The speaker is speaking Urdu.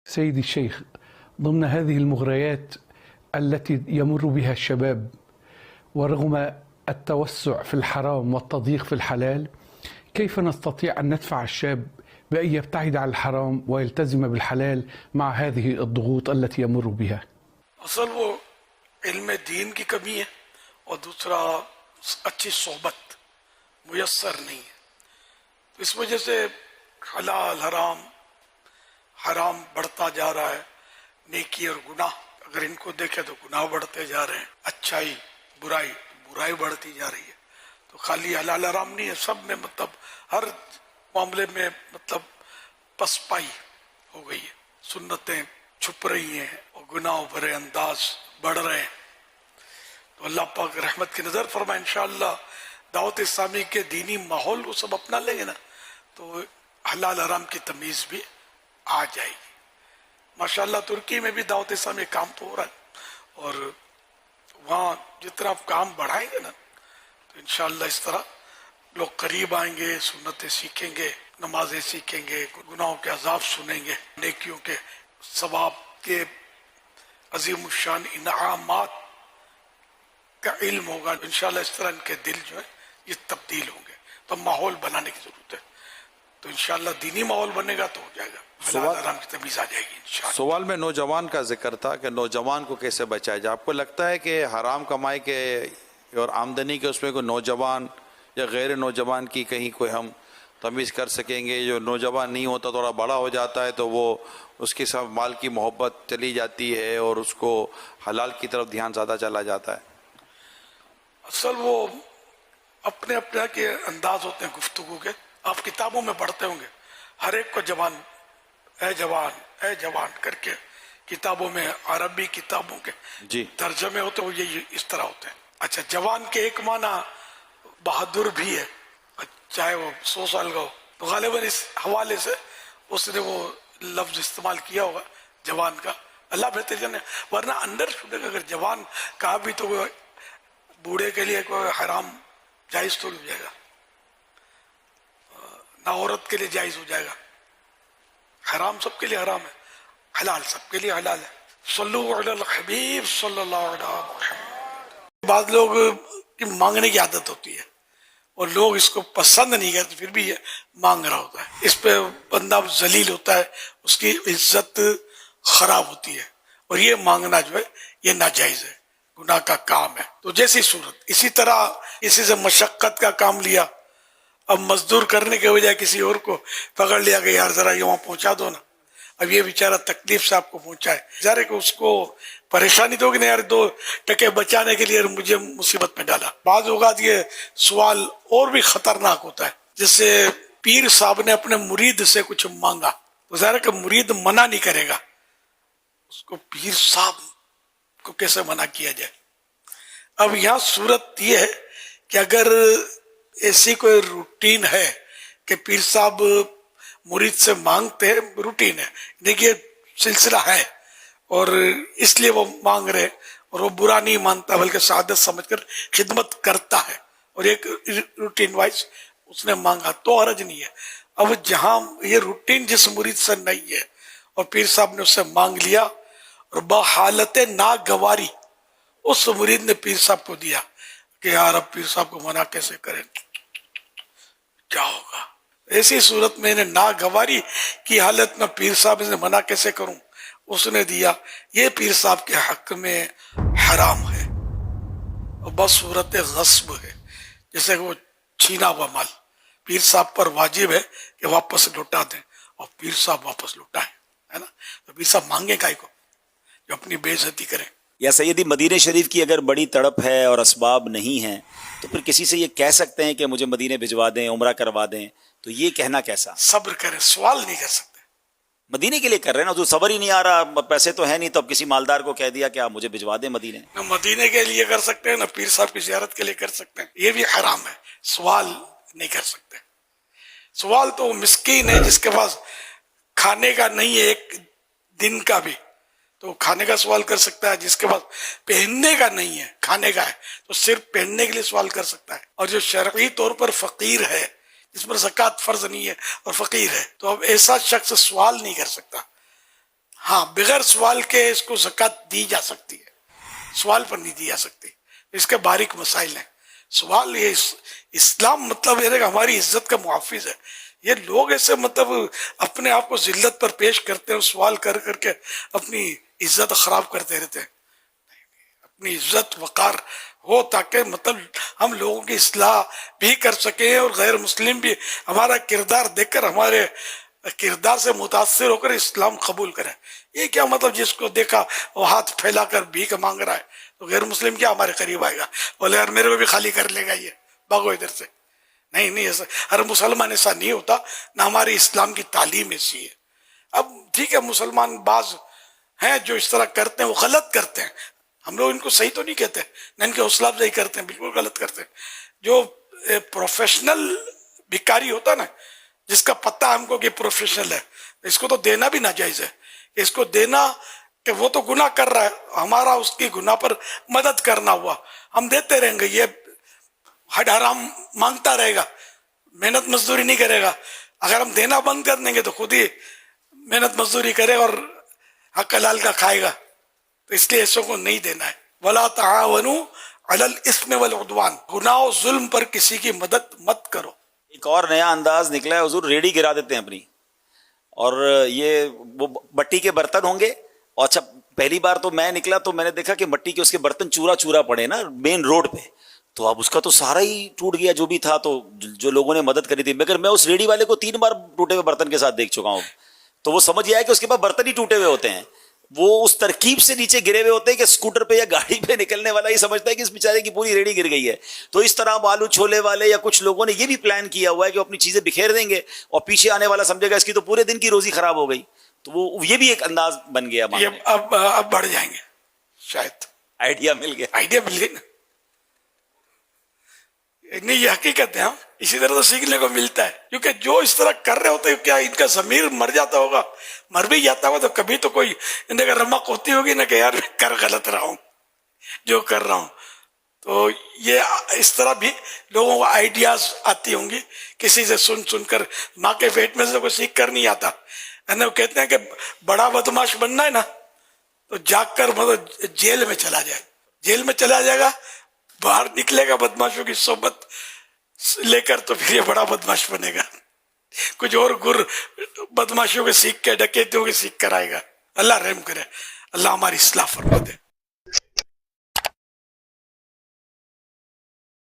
سيدي الشيخ، ضمن هذه المغريات التي يمر بها الشباب ورغم التوسع في الحرام والتضييق في الحلال، كيف نستطيع أن ندفع الشاب بأن يبتعد عن الحرام ويلتزم بالحلال مع هذه الضغوط التي يمر بها؟ اصل وہ علم دین کی کمی ہے اور دوسرا اچھی صحبت میسر نہیں ہے، تو اس وجہ سے حلال حرام بڑھتا جا رہا ہے. نیکی اور گناہ اگر ان کو دیکھے تو گناہ بڑھتے جا رہے ہیں، اچھائی برائی بڑھتی جا رہی ہے. تو خالی حلال حرام نہیں ہے، سب میں مطلب ہر معاملے میں مطلب پسپائی ہو گئی ہے، سنتیں چھپ رہی ہیں اور گناہ بھرے انداز بڑھ رہے ہیں. تو اللہ پاک رحمت کی نظر فرمائے انشاءاللہ دعوت اسلامی کے دینی ماحول کو سب اپنا لیں گے نا تو حلال حرام کی تمیز بھی آ جائے گی. ماشاءاللہ ترکی میں بھی دعوت اسلامی کام تو ہو رہا ہے، اور وہاں جتنا کام بڑھائیں گے نا تو انشاءاللہ اس طرح لوگ قریب آئیں گے، سنتیں سیکھیں گے، نمازیں سیکھیں گے، گناہوں کے عذاب سنیں گے، نیکیوں کے ثواب کے عظیم الشان انعامات کا علم ہوگا. انشاءاللہ اس طرح ان کے دل جو ہے یہ تبدیل ہوں گے. تو ماحول بنانے کی ضرورت ہے، تو انشاءاللہ دینی ماحول بنے گا تو ہو جائے گا، حلال حرام کی تمیز آ جائے گی انشاءاللہ. سوال میں نوجوان کا ذکر تھا کہ نوجوان کو کیسے بچایا جائے. آپ کو لگتا ہے کہ حرام کمائی کے اور آمدنی کے اس میں کوئی نوجوان یا غیر نوجوان کی کہیں کوئی ہم تمیز کر سکیں گے؟ جو نوجوان نہیں ہوتا تھوڑا بڑا ہو جاتا ہے تو وہ اس کے ساتھ مال کی محبت چلی جاتی ہے اور اس کو حلال کی طرف دھیان زیادہ چلا جاتا ہے. اصل وہ اپنے اپنے کے انداز ہوتے ہیں گفتگو کے. آپ کتابوں میں پڑھتے ہوں گے ہر ایک کو جوان اے جوان کر کے کتابوں میں، عربی کتابوں کے جی ترجمے ہوتے ہیں وہ یہ اس طرح ہوتے ہیں. اچھا، جوان کے ایک معنی بہادر بھی ہے، چاہے وہ 100 سال کا ہو، تو غالباً اس حوالے سے اس نے وہ لفظ استعمال کیا ہوگا جوان کا. اللہ بہتر جانے، ورنہ اندر چھوٹے اگر جوان کہا بھی تو وہ بوڑھے کے لیے کوئی حرام جائز تو ہو جائے گا، نہ عورت کے لیے جائز ہو جائے گا. حرام سب کے لیے حرام ہے، حلال سب کے لیے حلال ہے. صلو علی الحبیب صلی اللہ علیہ وسلم. بعض لوگ کی مانگنے کی عادت ہوتی ہے اور لوگ اس کو پسند نہیں کرتے، پھر بھی یہ مانگ رہا ہوتا ہے. اس پہ بندہ ذلیل ہوتا ہے، اس کی عزت خراب ہوتی ہے، اور یہ مانگنا جو ہے یہ ناجائز ہے، گناہ کا کام ہے. تو جیسی صورت اسی طرح اسی سے مشقت کا کام لیا، اب مزدور کرنے کے بجائے کسی اور کو پکڑ لیا کہ یار ذرا یہ وہاں پہنچا دو نا. اب یہ بیچارہ تکلیف سے آپ کو پہنچائے، ذرا کہ اس کو پریشانی تو کہ نہیں یار 2 ٹکے بچانے کے لیے مجھے مصیبت میں ڈالا. بعض اوقات یہ سوال اور بھی خطرناک ہوتا ہے، جیسے پیر صاحب نے اپنے مرید سے کچھ مانگا تو ظاہر ہے کہ مرید منع نہیں کرے گا، اس کو پیر صاحب کو کیسے منع کیا جائے. اب یہاں صورت یہ ہے کہ اگر ایسی کوئی روٹین ہے کہ پیر صاحب مرید سے مانگتے ہیں، روٹین ہے، دیکھیے سلسلہ ہے اور اس لیے وہ مانگ رہے، اور وہ برا نہیں مانتا بلکہ سعادت سمجھ کر خدمت کرتا ہے، اور ایک روٹین وائز اس نے مانگا تو حرج نہیں ہے. اب جہاں یہ روٹین جس مرید سے نہیں ہے اور پیر صاحب نے اس سے مانگ لیا اور بحالت ناگواری اس مرید نے پیر صاحب کو دیا کہ یار اب پیر صاحب کو منع کیسے کریں، کیا ہوگا؟ ایسی صورت میں انہیں ناگواری کی حالت میں پیر صاحب سے منع کیسے کروں، اس نے دیا، یہ پیر صاحب کے حق میں حرام ہے، اور بس صورت غصب ہے. جیسے کہ وہ چھینا ہوا مال پیر صاحب پر واجب ہے کہ واپس لوٹا دیں، اور پیر صاحب واپس لوٹائیں، ہے نا. تو پیر صاحب مانگے کائے کو جو اپنی بے عزتی کریں. یا سیدی مدینہ شریف کی اگر بڑی تڑپ ہے اور اسباب نہیں ہیں تو پھر کسی سے یہ کہہ سکتے ہیں کہ مجھے مدینہ بھجوا دیں، عمرہ کروا دیں، تو یہ کہنا کیسا؟ صبر کریں، سوال نہیں کر سکتے. مدینے کے لیے کر رہے ہیں نا، تو صبر ہی نہیں آ رہا، پیسے تو ہے نہیں، تو اب کسی مالدار کو کہہ دیا کہ آپ مجھے بھجوا دیں مدینے. نہ مدینے کے لیے کر سکتے ہیں، نہ پیر صاحب کی زیارت کے لیے کر سکتے ہیں، یہ بھی حرام ہے. سوال نہیں کر سکتے. سوال تو مسکین ہے جس کے پاس کھانے کا نہیں ہے ایک دن کا بھی، تو کھانے کا سوال کر سکتا ہے. جس کے پاس پہننے کا نہیں ہے، کھانے کا ہے، تو صرف پہننے کے لیے سوال کر سکتا ہے. اور جو شرعی طور پر فقیر ہے، جس پر زکوٰۃ فرض نہیں ہے اور فقیر ہے، تو اب ایسا شخص سوال نہیں کر سکتا. ہاں بغیر سوال کے اس کو زکوٰۃ دی جا سکتی ہے، سوال پر نہیں دی جا سکتی، اس کے باریک مسائل ہیں. سوال یہ اسلام مطلب یہ ہے کہ ہماری عزت کا محافظ ہے. یہ لوگ ایسے مطلب اپنے آپ کو ذلت پر پیش کرتے ہیں، سوال کر کر کے اپنی عزت خراب کرتے رہتے ہیں. اپنی عزت وقار ہو تاکہ مطلب ہم لوگوں کی اصلاح بھی کر سکیں اور غیر مسلم بھی ہمارا کردار دیکھ کر ہمارے کردار سے متاثر ہو کر اسلام قبول کرے. یہ کیا مطلب جس کو دیکھا وہ ہاتھ پھیلا کر بھیک مانگ رہا ہے تو غیر مسلم کیا ہمارے قریب آئے گا، بولے یار میرے کو بھی خالی کر لے گا، یہ بھاگو ادھر سے. نہیں ایسا ہر مسلمان ایسا نہیں ہوتا، نہ ہماری اسلام کی تعلیم ایسی ہے. اب ٹھیک ہے مسلمان بعض ہیں جو اس طرح کرتے ہیں، وہ غلط کرتے ہیں، ہم لوگ ان کو صحیح تو نہیں کہتے، نہ ان کی حوصلہ افزائی کرتے ہیں، بالکل غلط کرتے ہیں. جو پروفیشنل بھکاری ہوتا نا، جس کا پتہ ہم کو کہ پروفیشنل ہے، اس کو تو دینا بھی ناجائز ہے. اس کو دینا کہ وہ تو گناہ کر رہا ہے، ہمارا اس کی گناہ پر مدد کرنا ہوا، ہم دیتے رہیں گے. یہ حد حرام مانگتا رہے گا، محنت مزدوری نہیں کرے گا. اگر ہم دینا بند کر دیں گے تو خود ہی محنت مزدوری کرے اور حق حلال کا کھائے گا. تو اس لیے ایسوں کو نہیں دینا ہے. وَلَا تَعَاوَنُوا عَلَى الْإِثْمِ وَالْعُدْوَانِ، گناہ و ظلم پر کسی کی مدد مت کرو. ایک اور نیا انداز نکلا ہے، حضور ریڑھی گرا دیتے ہیں اپنی، اور یہ وہ مٹی کے برتن ہوں گے. اور اچھا پہلی بار تو میں نکلا تو میں نے دیکھا کہ مٹی کے اس کے برتن چورا چورا پڑے نا مین روڈ پہ، تو اب اس کا تو سارا ہی ٹوٹ گیا جو بھی تھا. تو جو لوگوں نے مدد کری تھی، مگر میں اس ریڑھی والے کو 3 بار ٹوٹے ہوئے برتن کے ساتھ دیکھ چکا ہوں. تو وہ سمجھ گیا کہ اس کے پاس برتن ہی ٹوٹے ہوئے ہوتے ہیں، وہ اس ترکیب سے نیچے گرے ہوئے ہوتے ہیں کہ اسکوٹر پہ یا گاڑی پہ نکلنے والا ہی سمجھتا ہے کہ اس بیچارے کی پوری ریڑھی گر گئی ہے. تو اس طرح آلو چھولے والے یا کچھ لوگوں نے یہ بھی پلان کیا ہوا ہے کہ وہ اپنی چیزیں بکھیر دیں گے اور پیچھے آنے والا سمجھے گا اس کی تو پورے دن کی روزی خراب ہو گئی. تو وہ یہ بھی ایک انداز بن گیا. یہ اب بڑھ جائیں گے، شاید آئیڈیا مل گیا. آئیڈیا مل گئی نا. نہیں یہ حقیقت ہے، ہم اسی طرح تو سیکھنے کو ملتا ہے. کیونکہ جو اس طرح کر رہے ہوتے ہیں، کیا ان کا ضمیر مر جاتا ہوگا؟ مر بھی جاتا ہوگا تو کبھی تو کوئی ان کا رمق ہوتی ہوگی نا کہ یار میں کر غلط رہا ہوں جو کر رہا ہوں. تو یہ اس طرح بھی لوگوں کو آئیڈیاز آتی ہوں گی، کسی سے سن کر. ماں کے پیٹ میں سے کوئی سیکھ کر نہیں آتا. وہ کہتے ہیں کہ بڑا بدماش بننا ہے نا تو جاگ کر مطلب جیل میں چلا جائے، جیل میں چلا جائے گا، باہر نکلے گا بدماشوں کی صحبت لے کر تو پھر یہ بڑا بدماش بنے گا. کچھ اور گر بدماشوں کے سیکھ کے ڈکیتوں کے سیکھ کر آئے گا. اللہ رحم کرے، اللہ ہماری اصلاح فرما دے.